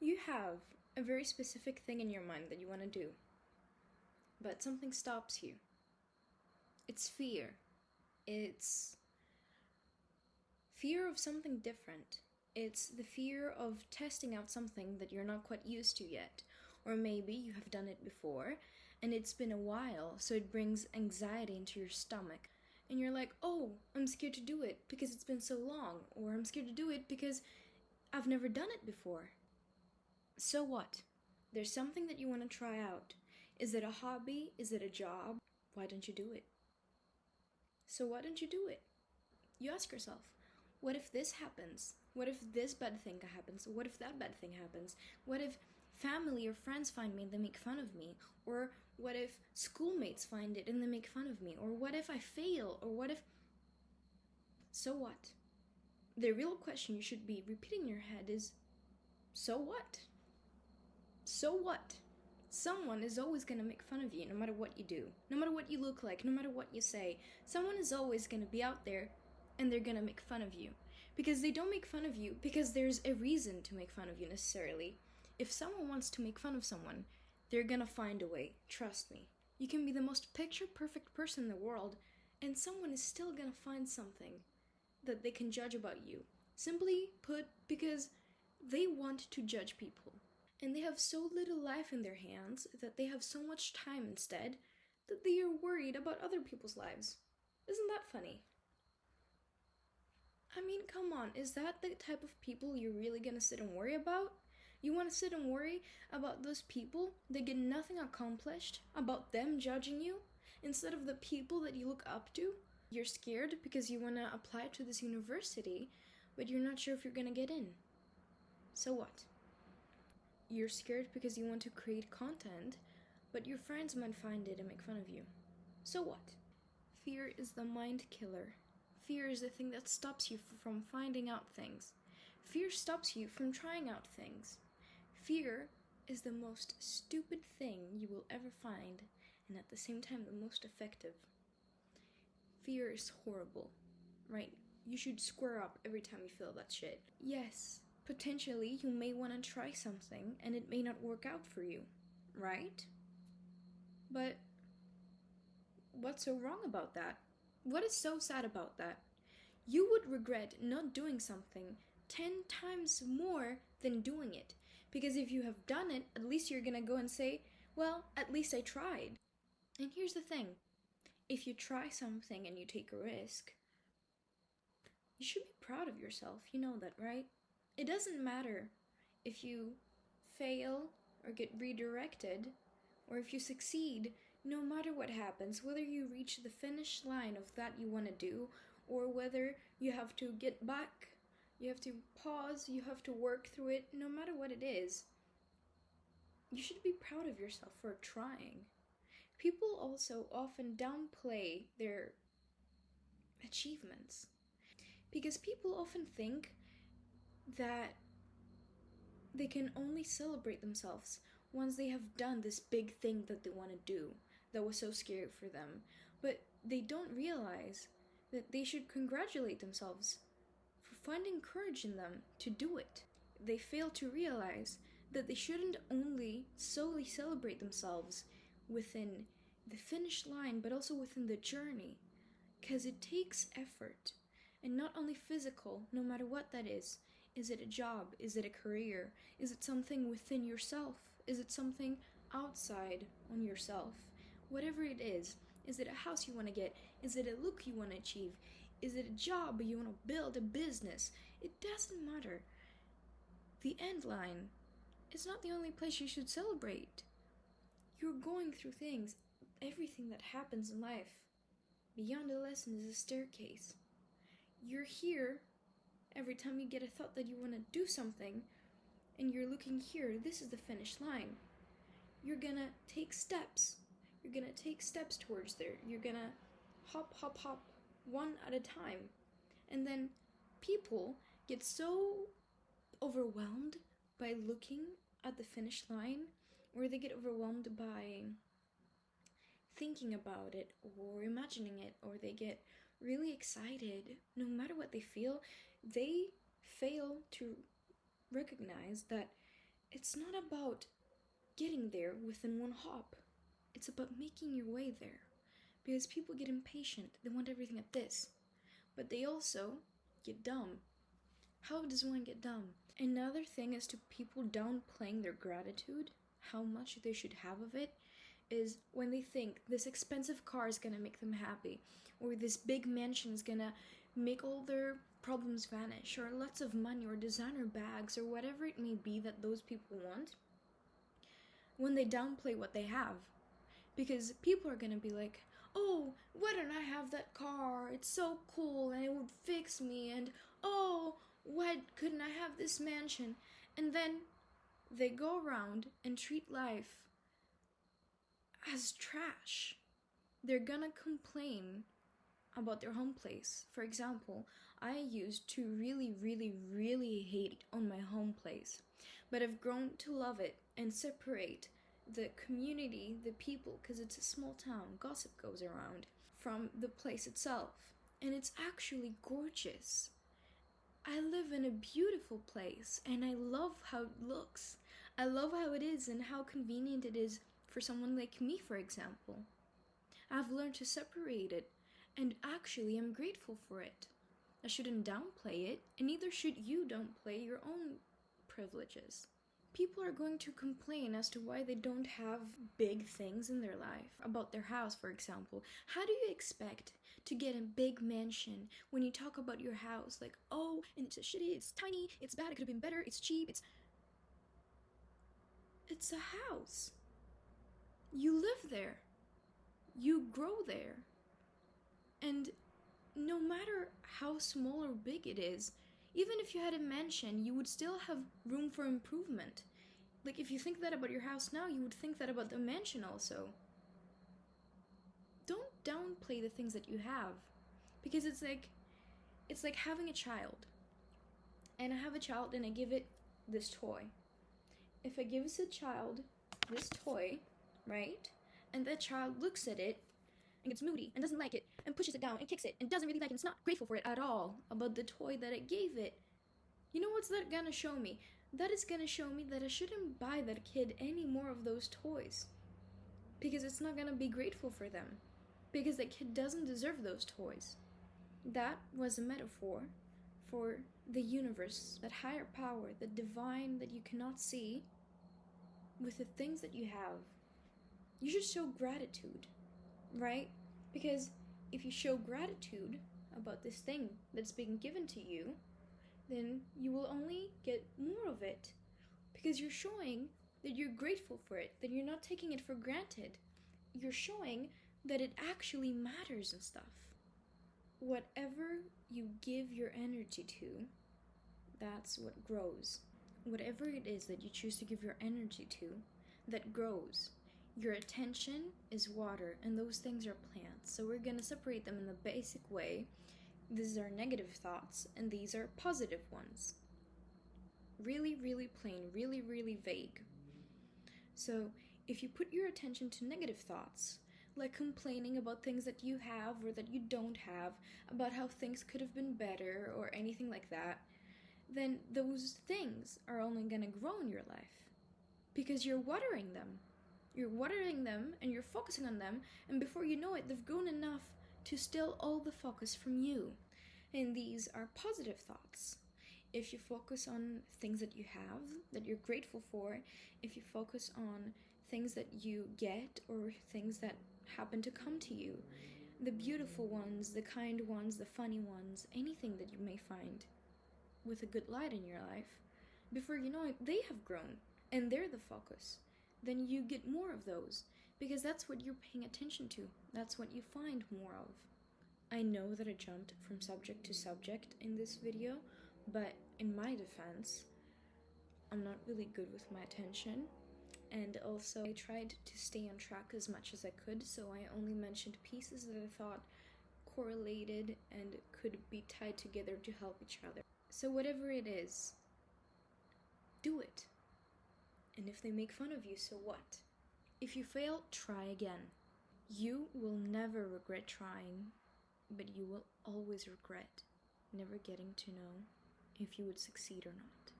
You have a very specific thing in your mind that you want to do, but something stops you. It's fear. It's fear of something different. It's the fear of testing out something that you're not quite used to yet. Or maybe you have done it before and it's been a while, so it brings anxiety into your stomach. And you're like, oh, I'm scared to do it because it's been so long. Or I'm scared to do it because I've never done it before. So what? There's something that you want to try out. Is it a hobby? Is it a job? Why don't you do it? So why don't you do it? You ask yourself, what if this happens? What if this bad thing happens? What if that bad thing happens? What if family or friends find me and they make fun of me? Or what if schoolmates find it and they make fun of me? Or what if I fail? Or what if... So what? The real question you should be repeating in your head is, so what? So what? Someone is always going to make fun of you no matter what you do. No matter what you look like, no matter what you say. Someone is always going to be out there and they're going to make fun of you. Because they don't make fun of you because there's a reason to make fun of you necessarily. If someone wants to make fun of someone, they're going to find a way. Trust me. You can be the most picture-perfect person in the world and someone is still going to find something that they can judge about you. Simply put, because they want to judge people. And they have so little life in their hands that they have so much time instead that they are worried about other people's lives. Isn't that funny? I mean, come on, is that the type of people you're really gonna sit and worry about? You wanna sit and worry about those people that get nothing accomplished, about them judging you, instead of the people that you look up to? You're scared because you wanna apply to this university, but you're not sure if you're gonna get in. So what? You're scared because you want to create content, but your friends might find it and make fun of you. So what? Fear is the mind killer. Fear is the thing that stops you from finding out things. Fear stops you from trying out things. Fear is the most stupid thing you will ever find, and at the same time the most effective. Fear is horrible, right? You should square up every time you feel that shit. Yes, potentially you may want to try something and it may not work out for you, right? But what's so wrong about that? What is so sad about that? You would regret not doing something 10 times more than doing it. Because if you have done it, at least you're gonna go and say, well, at least I tried. And here's the thing. If you try something and you take a risk, you should be proud of yourself. You know that, right? It doesn't matter if you fail or get redirected or if you succeed. No matter what happens, whether you reach the finish line of that you want to do or whether you have to get back, you have to pause, you have to work through it, no matter what it is, you should be proud of yourself for trying. People also often downplay their achievements because people often think that they can only celebrate themselves once they have done this big thing that they want to do that was so scary for them. But they don't realize that they should congratulate themselves for finding courage in them to do it. They fail to realize that they shouldn't only solely celebrate themselves within the finish line, but also within the journey, because it takes effort, and not only physical, no matter what that is. Is it a job? Is it a career? Is it something within yourself? Is it something outside on yourself? Whatever it is it a house you want to get? Is it a look you want to achieve? Is it a job you want to build, a business? It doesn't matter. The end line is not the only place you should celebrate. You're going through things. Everything that happens in life, beyond the lesson, is a staircase. You're here every time you get a thought that you want to do something, and you're looking here, this is the finish line. You're gonna take steps. You're gonna take steps towards there. You're gonna hop, hop, hop, one at a time. And then people get so overwhelmed by looking at the finish line, or they get overwhelmed by thinking about it or imagining it, or they get really excited. No matter what they feel, they fail to recognize that it's not about getting there within one hop. It's about making your way there. Because people get impatient, they want everything at this. But they also get dumb. How does one get dumb? Another thing is to people downplaying their gratitude, how much they should have of it, is when they think this expensive car is gonna make them happy, or this big mansion is gonna make all their problems vanish, or lots of money, or designer bags, or whatever it may be that those people want, when they downplay what they have. Because people are gonna be like, oh, why don't I have that car? It's so cool and it would fix me, and oh, why couldn't I have this mansion? And then they go around and treat life as trash. They're gonna complain about their home place. For example, I used to really hate on my home place, but I've grown to love it and separate the community, the people, because it's a small town, gossip goes around, from the place itself. And it's actually gorgeous. I live in a beautiful place and I love how it looks. I love how it is and how convenient it is for someone like me, for example. I've learned to separate it, and actually I'm grateful for it. I shouldn't downplay it, and neither should you downplay your own privileges. People are going to complain as to why they don't have big things in their life. About their house, for example. How do you expect to get a big mansion when you talk about your house? Like, oh, and it's shitty, it's tiny, it's bad, it could have been better, it's cheap, It's a house. You live there. You grow there. And no matter how small or big it is, even if you had a mansion, you would still have room for improvement. Like, if you think that about your house now, you would think that about the mansion also. Don't downplay the things that you have. Because it's like having a child. And I have a child and I give it this toy. If I give a child this toy, right? And that child looks at it and gets moody and doesn't like it and pushes it down and kicks it and doesn't really like it and it's not grateful for it at all about the toy that I gave it. You know what's that gonna show me? That is gonna show me that I shouldn't buy that kid any more of those toys. Because it's not gonna be grateful for them. Because that kid doesn't deserve those toys. That was a metaphor for the universe, that higher power, the divine that you cannot see, with the things that you have. You should show gratitude, right? Because if you show gratitude about this thing that's being given to you, then you will only get more of it. Because you're showing that you're grateful for it, that you're not taking it for granted. You're showing that it actually matters and stuff. Whatever you give your energy to, that's what grows. Whatever it is that you choose to give your energy to, that grows. Your attention is water, and those things are plants. So we're going to separate them in the basic way. These are negative thoughts, and these are positive ones. Really plain, really vague. So if you put your attention to negative thoughts, like complaining about things that you have or that you don't have, about how things could have been better or anything like that, then those things are only going to grow in your life. Because you're watering them. You're watering them and you're focusing on them, and before you know it, they've grown enough to steal all the focus from you. And these are positive thoughts. If you focus on things that you have, that you're grateful for, if you focus on things that you get or things that happen to come to you, the beautiful ones, the kind ones, the funny ones, anything that you may find with a good light in your life, before you know it, they have grown and they're the focus. Then you get more of those, because that's what you're paying attention to. That's what you find more of. I know that I jumped from subject to subject in this video, but in my defense, I'm not really good with my attention, and also I tried to stay on track as much as I could, so I only mentioned pieces that I thought correlated and could be tied together to help each other. So whatever it is, do it. And if they make fun of you, so what? If you fail, try again. You will never regret trying, but you will always regret never getting to know if you would succeed or not.